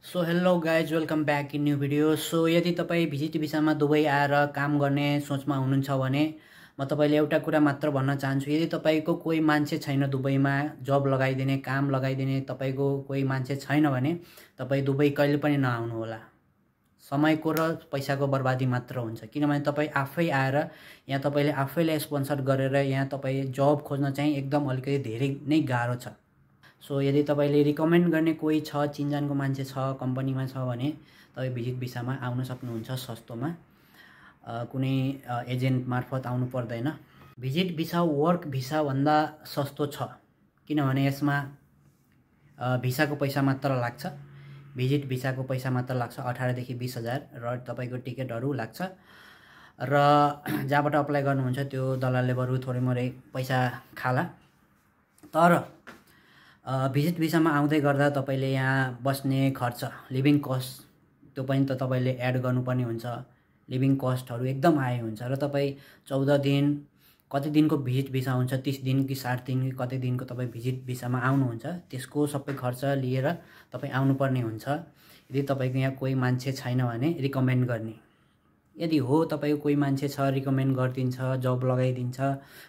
So hello guys welcome back in new video. So यदि तपाईँ visit भिसामा Dubai आएर काम गर्ने सोचमा हुनुहुन्छ भने म तपाईँले एउटा कुरा मात्र भन्न चाहन्छु। यदि तपाईँको कोही मान्छे छैन दुबईमा जब लगाइदिने काम लगाइदिने तपाईँको कोही मान्छे छैन भने तपाईँ दुबई कहिले पनि नआउनु होला। समयको र पैसाको बर्बादी मात्र हुन्छ, किनभने तपाईँ आफै आएर यहाँ तपाईँले आफैले स्पोन्सर गरेर यहाँ तपाईँ जब खोज्न चाहिँ एकदम अलिकति धेरै नै गाह्रो छ। सो यदि तपाईँले रिकमेन्ड गर्ने कोही छ, चिनजानको मान्छे छ, कम्पनीमा छ भने तपाईँ भिजिट भिसामा आउन सक्नुहुन्छ सस्तोमा। कुनै एजेन्ट मार्फत आउनु पर्दैन। भिजिट भिसा वर्क भिसाभन्दा सस्तो छ, किनभने यसमा भिसाको पैसा मात्र लाग्छ। भिजिट भिसाको पैसा मात्र लाग्छ 18 देखि 20,000 र तपाईँको टिकटहरू लाग्छ र जहाँबाट अप्लाई गर्नुहुन्छ त्यो दलालले बरु थोरै मोरै पैसा खाला। तर भिजिट भिसामा आउँदै गर्दा तपाईँले यहाँ बस्ने खर्च, लिभिङ कस्ट त्यो पनि त तपाईँले एड गर्नुपर्ने हुन्छ। लिभिङ कस्टहरू एकदम हाई हुन्छ र तपाईँ 14 दिन कति दिनको भिजिट भिसा हुन्छ, 30 दिन कि 60 दिन कि कति दिनको तपाईँ भिजिट भिसामा आउनुहुन्छ, त्यसको सबै खर्च लिएर तपाईँ आउनुपर्ने हुन्छ। यदि तपाईँको यहाँ कोही मान्छे छैन भने रिकमेन्ड गर्ने, यदि हो तपाईँको कोही मान्छे छ रिकमेन्ड गरिदिन्छ, जब लगाइदिन्छ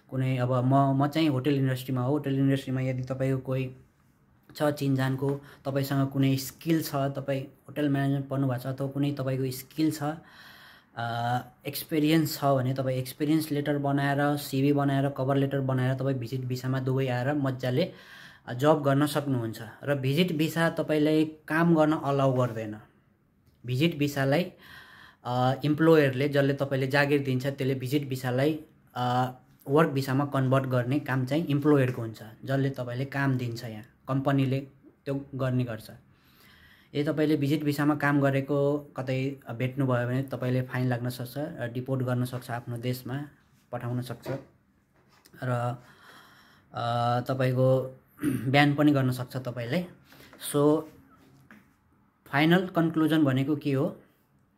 कुनै। अब म चाहिँ होटल इन्डस्ट्रीमा हो। होटल इन्डस्ट्रीमा यदि तपाईँको कोही छ चिनजानको, तपाईँसँग कुनै स्किल छ, तपाईँ होटल म्यानेजमेन्ट पढ्नु भएको छ अथवा कुनै तपाईँको स्किल छ, एक्सपिरियन्स छ भने तपाईँ एक्सपिरियन्स लेटर बनाएर, सिभी बनाएर, कभर लेटर बनाएर तपाईँ भिजिट भिसामा दुबई आएर मजाले जब गर्न सक्नुहुन्छ। र भिजिट भिसा तपाईँलाई काम गर्न अलाउ गर्दैन। भिजिट भिसालाई इम्प्लोयरले, जसले तपाईँले जागिर दिन्छ त्यसले भिजिट भिसालाई वर्क भिसामा कन्भर्ट गर्ने काम चाहिँ इम्प्लोयरको हुन्छ, जसले तपाईँले काम दिन्छ। यहाँ कम्पनीले त्यो गर्ने गर्छ। यदि तपाईँले भिजिट भिसामा काम गरेको कतै भेट्नुभयो भने तपाईँले फाइन लाग्न सक्छ, डिपोर्ट गर्न सक्छ, आफ्नो देशमा पठाउन सक्छ र तपाईँको ब्यान पनि गर्न सक्छ तपाईँलाई। सो फाइनल कन्क्लुजन भनेको के हो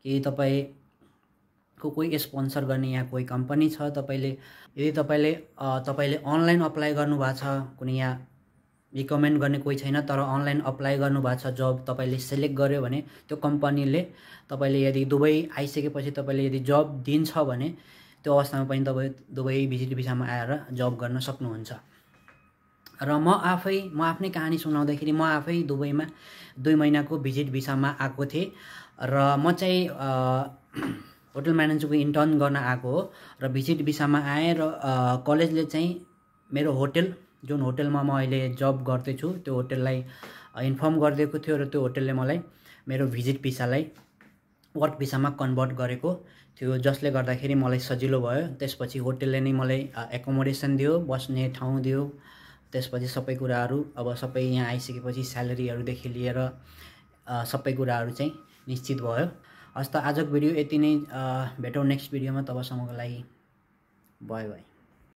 कि तपाईँको कोही स्पोन्सर गर्ने यहाँ कोही कम्पनी छ। यदि तपाईँले अनलाइन अप्लाई गर्नुभएको छ, कुनै यहाँ रिकमेन्ड गर्ने कोही छैन तर अनलाइन अप्लाई गर्नुभएको छ, जब तपाईँले सेलेक्ट गर्यो भने त्यो कम्पनीले तपाईँले यदि दुबई आइसकेपछि तपाईँले यदि जब दिन्छ भने त्यो अवस्थामा पनि तपाईँ दुबई भिजिट भिसामा आएर जब गर्न सक्नुहुन्छ। र म आफ्नै कहानी सुनाउँदाखेरि म आफै दुबईमा 2 महिनाको भिजिट भिसामा आएको थिएँ र म चाहिँ होटल म्यानेजरको इन्टर्न गर्न आएको हो र भिजिट भिसामा आएँ र कलेजले चाहिँ मेरो जुन होटलमा म अहिले जब गर्दैछु त्यो होटललाई इन्फर्म गरिदिएको थियो र त्यो होटलले मलाई मेरो भिजिट भिसालाई वर्क भिसामा कन्भर्ट गरेको थियो, जसले गर्दाखेरि मलाई सजिलो भयो। त्यसपछि होटलले नै मलाई एकोमोडेसन दियो, बस्ने ठाउँ दियो, त्यसपछि सबै कुराहरू अब सबै यहाँ आइसकेपछि स्यालेरीहरूदेखि लिएर सबै कुराहरू चाहिँ निश्चित भयो। हस् त आजको भिडियो यति नै। भेटौँ नेक्स्ट भिडियोमा, तबसम्मको लागि बाई बाई।